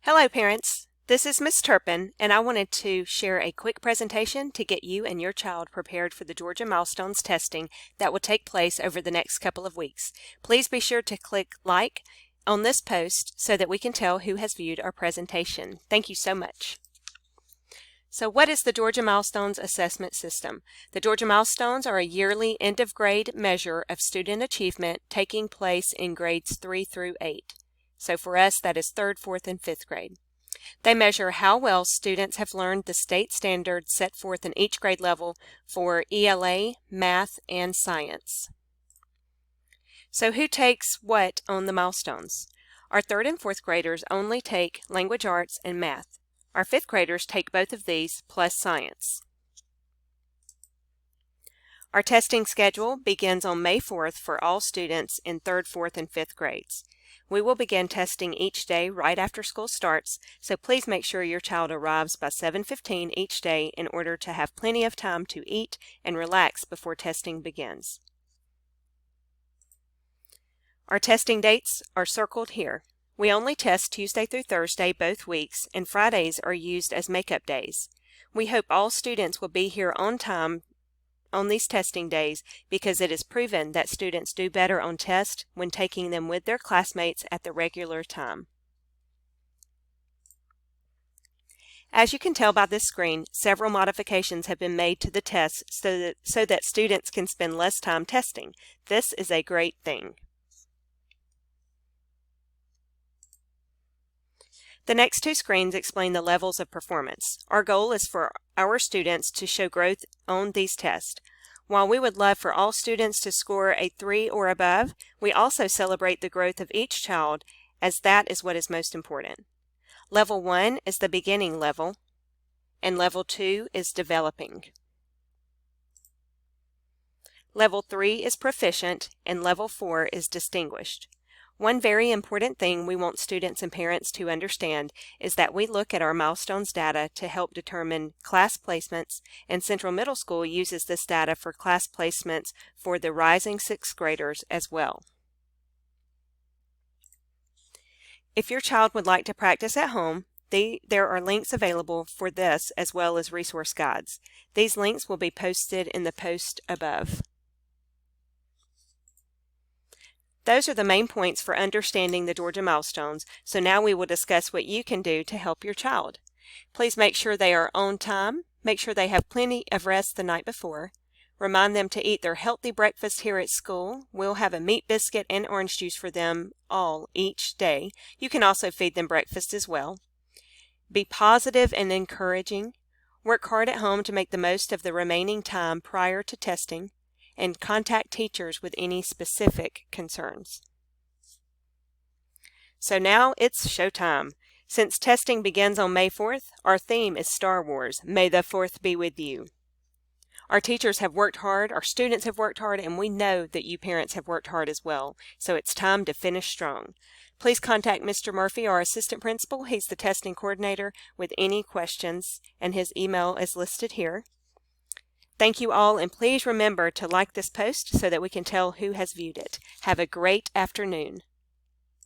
Hello parents, this is Ms. Turpin and I wanted to share a quick presentation to get you and your child prepared for the Georgia Milestones testing that will take place over the next couple of weeks. Please be sure to click like on this post so that we can tell who has viewed our presentation. Thank you so much. So what is the Georgia Milestones Assessment System? The Georgia Milestones are a yearly end-of-grade measure of student achievement taking place in grades 3 through 8. So for us, that is 3rd, 4th, and 5th grade. They measure how well students have learned the state standards set forth in each grade level for ELA, math, and science. So who takes what on the milestones? Our 3rd and 4th graders only take language arts and math. Our 5th graders take both of these plus science. Our testing schedule begins on May 4th for all students in 3rd, 4th, and 5th grades. We will begin testing each day right after school starts, so please make sure your child arrives by 7:15 each day in order to have plenty of time to eat and relax before testing begins. Our testing dates are circled here. We only test Tuesday through Thursday both weeks, and Fridays are used as makeup days. We hope all students will be here on time on these testing days because it is proven that students do better on tests when taking them with their classmates at the regular time. As you can tell by this screen, several modifications have been made to the tests so that students can spend less time testing. This is a great thing. The next two screens explain the levels of performance. Our goal is for our students to show growth on these tests. While we would love for all students to score a 3 or above, we also celebrate the growth of each child, as that is what is most important. Level 1 is the beginning level, and Level 2 is developing. Level 3 is proficient, and Level 4 is distinguished. One very important thing we want students and parents to understand is that we look at our milestones data to help determine class placements, and Central Middle School uses this data for class placements for the rising 6th graders as well. If your child would like to practice at home, there are links available for this as well as resource guides. These links will be posted in the post above. Those are the main points for understanding the Georgia Milestones, so now we will discuss what you can do to help your child. Please make sure they are on time, make sure they have plenty of rest the night before, remind them to eat their healthy breakfast here at school. We'll have a meat biscuit and orange juice for them all each day. You can also feed them breakfast as well. Be positive and encouraging. Work hard at home to make the most of the remaining time prior to testing, and contact teachers with any specific concerns. So now it's showtime. Since testing begins on May 4th, our theme is Star Wars, May the 4th be with you. Our teachers have worked hard, our students have worked hard, and we know that you parents have worked hard as well, so it's time to finish strong. Please contact Mr. Murphy, our assistant principal. He's the testing coordinator, with any questions, and his email is listed here. Thank you all, and please remember to like this post so that we can tell who has viewed it. Have a great afternoon.